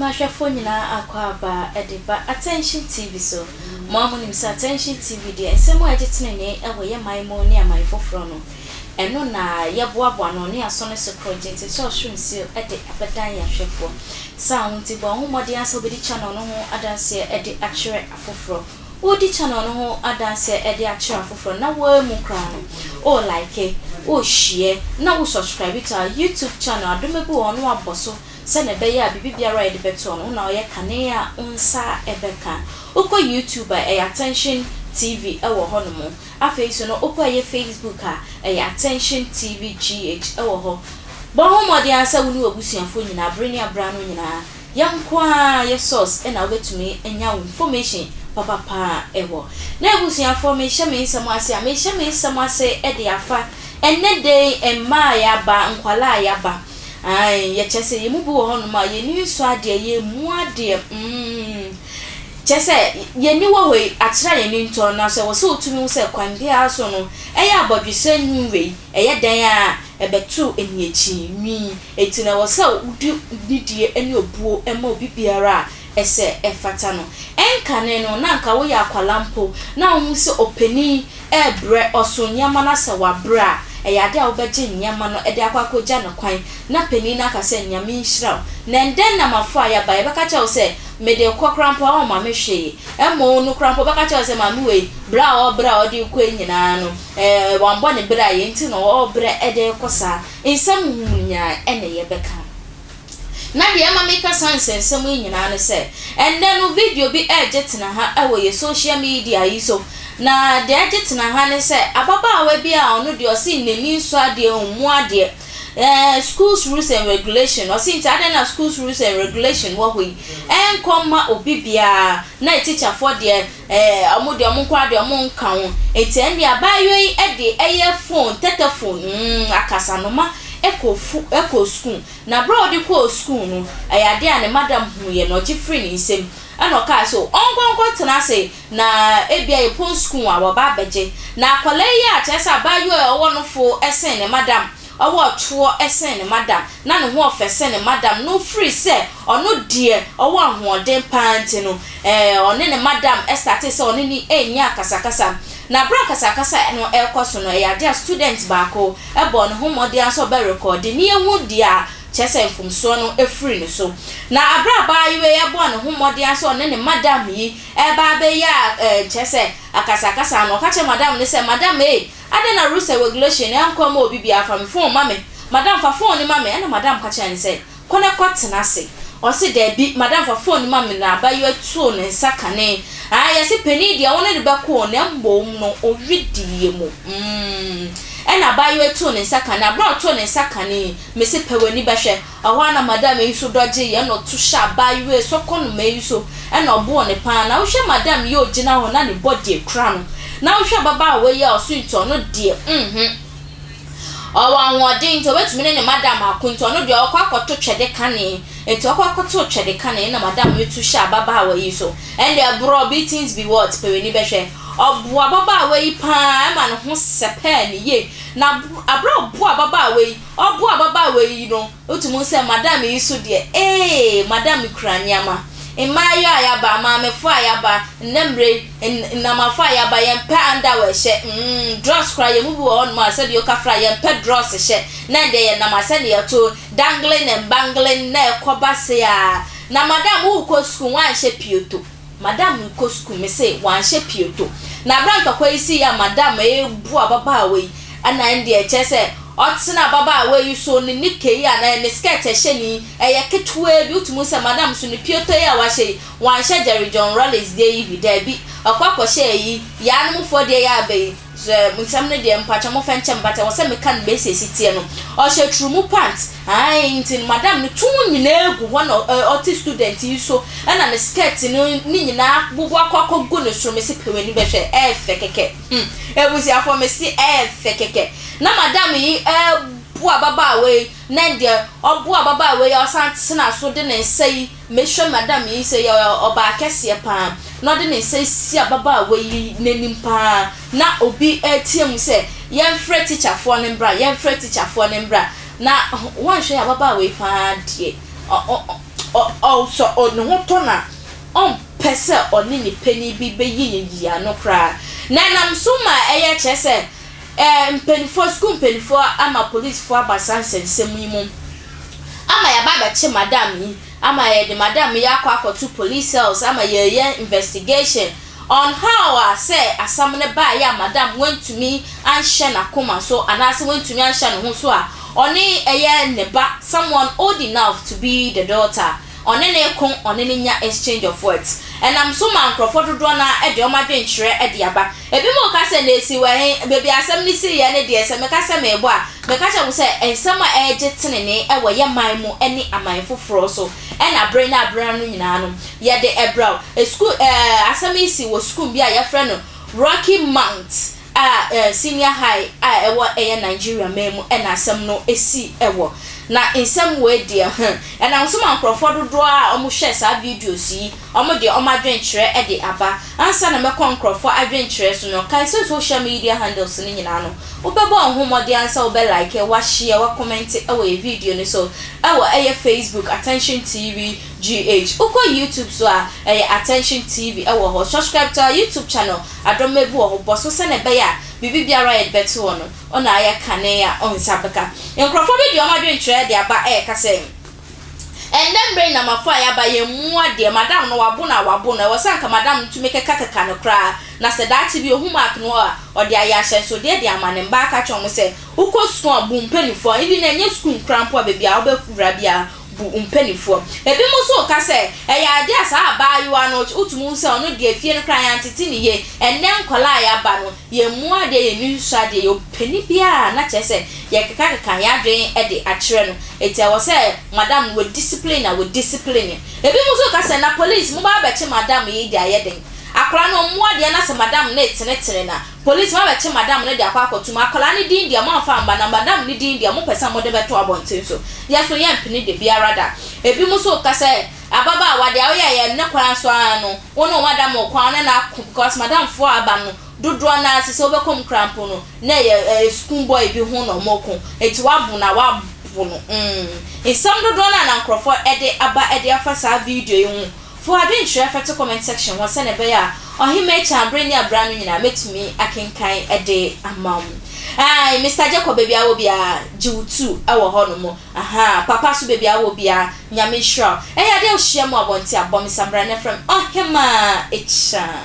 Mashafo nyina akwaba ediba Attention TV so mo nim sa Attention TV de ensemo ajetenene ewo ye maimo ne amaifofro no eno na ye boaboa no ne asone se project so shunsi ede abedan ya hwefo sa wonti bo ho mode asa obedi channel no ho adanse ede akere afofro odi channel no ho adanse ede akere afofro na wo mu kra no o like o share na wo subscribe to our YouTube channel adomebu ono aboso sene beya bibiara ede beto no na oye kanea unsa ebeka uko YouTuber Attention TV ewo ho no mo afi so no uko ye Facebook Attention Tvgh ewo ho bo ho mode ansa woni obusuafo nyina breni abra no nyina yankwa ye source na obetumi enya information papa ewo na obusuafo me hye me nsam ase ede afa enne dey emma ya ba nkwala ya ba ai ye chese ye mubu wo hono ma ye ni so ade ye mu ade chese ye ni wo hoi atira ye ni nto na so wo se otumi se kwande aso no eye abodwese nwe eye dan a ebetu eniechi mi etina wo se didie eni obuo ema obibiara ese efata no enkane no na nka wo ya akwalampo na wo se openi ebre osonyama na se wabra eyade a obeje nyama no ede akwakoja no kwan na peni na kase nyame nhira na nden na mafo aya ba ebeka cha wo se mede kokrampo a o ma mehwe emo no krampo beka cha wo se ma we bra o di ko nyina no wambo ne bra ye nti no o bra ede kosa nsam hunya ene ye beka na de ama make sense nsam nyina no se ende no video bi ejetena ha ewo ye social media yi so na de ajetina ha ne se ababa awe bia onu de osi neni so ade omu ade schools rules and regulation osi nti na schools rules and regulation wo hoi enkoma obibia na teacher for de amode omunkwa de omunka ho enti ende abayo yi ede eye phone telephone akasa no ma eco school na bro de ko school no ayade a ne madam hu ye no free ni nsem ano ka so onkonko tena se na ebia ye pon school a baba beje na akwale ya chesa bayo e owo no fo esen ne madam owo tuo esen ne madam na no ho ofese ne madam no free se ono die owo ahoden panti no one ne madam estarte se one ni enya kasakasa na bra kasakasa no ekoso no ya dia student baako ebo no ho mode anso be record ni ehu dia chese mfumso no efri no so na abra ba yiwe ya bo no ho mode anso ne madam yi ba be ya chese akasakasa no ka che madam ne se madam ade na rules and regulation e anko ma obi bia fa me phone mame madam fa phone ni mame na madam ka che ne se kone kwatena se o se de bi madam fa phone ni mame na ba yiwe tuo ne sakane yesi peni dia wona de beko na mbom no owidie mu ena bayo etu ne saka na bro to ne saka ni mesi pewani behwe oho na madam yiso doje ye no to sha bayo soko no meyiso ena obo ne pan na wo hwe madam ye ogina ho na ne body ekra no na wo hwe baba we ye osunto no de owa nwodin to betumi ne madam akunto no de okwakoto twede kane enti okwakoto twede kane na madam yetu sha baba we yiso and the bro beatings be what pewani behwe obu ababa we pa ma no ho sepe ni ye na abro obu ababa we no otumu se madam yiso de madam kranyama emayo ayaba ma mefo ayaba nembre na mafo ayaba yempe anda we hye dross kra ye mubu on ma se de okafra yempe dross hye na de ye na ma se de to dangling and bangling na ekoba se ya na madam wu ko school wan hye pioto madam ko school me say wan hye pioto na branka kwa isi ya madam bu ababa we ana ndi chese otsena baba we yuso ni nike ya na ne skirt hye ni eye ketwe bi utumu se madam so ni pioto ya wa hye Jerry John Rollins dey bi da bi akwakọ hye yi ya no mfo de ya be munsam ne de mpacha mo fenche mbata wo se me kan be sesitie no o hye trumu pants ntin madam ni tu nyina egu ho no oti student yi so na ne skirt ni nyina bubu akwakọ go no so me se pewani behwe fekeke ebusi afọ me si fekeke na madam yi bu ababa we na de obu ababa we ya santena so de ne nsai mehwe madam yi se ya oba kese pa no de ne nsai si ababa we nenim pa na obi etiem se yemfre teacher fo ne mbra na wan hwe ababa we pa de also on no tona on pesa on ni penny bi yi ya no kra na nam so ma eye chese mpenfo school mpenfo ama police for abasanse nsem yi mum ama ya baba che madam yi ama ya de madam ya akoto police cells ama ye investigation on how I say asamne ba ya madam went to me and share na koma so and as went to me and share no so a oni eye ne ba someone old enough to be the daughter oni ne kon oni ne nya exchange of words and I'm so man croford do na e de o ma dwenkyere e de aba ebi mo ka se na esi we baby asam ni si ye ne de se me ka se me bo a me ka che wo se ensam a eje tenene e wo ye man mu eni aman foforo so e na brain no nyina no ye de ebra school asam isi wo school bi a ye frɛ no Rocky Mount senior high ewo Nigeria memu e na asam no esi ewo na in some way dear and I'm so man croford do a omo share sa videos yi omo de omo adwenkyere e de aba ansa na me kon croford adwenkyere so no kai social media handles ni nyina no obebo ohomode ansa obe like wa share wa comment e we video ni so e Facebook Attention TV GH uko YouTube so Attention TV e wo subscribe to our YouTube channel adomebu wo boso se na be ya bibi biara e beto no ona aya kane ya on sabeka enkrofo bi de o ma dwenkyere de aba ka se and then brain na mafa ya ba ye mu ade madam no wabo na wo sanka madam to make kaka no kra na se dachi bi ohuma ak no o de aya hye so de amane mba ka twon se uko school bu mpanifo ibi na nye school krampo baby a obekura bia bu mpanifo ebi mo so ka se ya ade asa aba yiwa no utumu se ono de afie no kran ya titi ni ye enen kola ya ba no ye mu ade ye ni so ade ye opani bia na che se ye kaka ya dwen e de akire no eti wo se madam we discipline ebi mo so ka se na police mo ba che madam ye de ayeden akora no mo ade na se madam na etenetene na police ma be che madam na de akwakotum akola ni din dia mo afa amba na madam ni din dia mo pesa mo de beto abonten so ya so ye mpini de biara da ebi mo so ka se ababa wa de aye ne kwara so ano wono madam okwa na because madam fo aba no dodo na se so be kom crampo no na ye school boy bi hu no moko eti wabu na wabu no some dodo na nkrofo ede aba ede afa sa video yi hu for adventure for comment section was send a bear or he may bring your brand new metumi akenkan ede amam Mr. Jacob baby I will be a Jew our honomo papa su baby I will be a nyame sure and ya dey share more about your bomb some brand from hema echa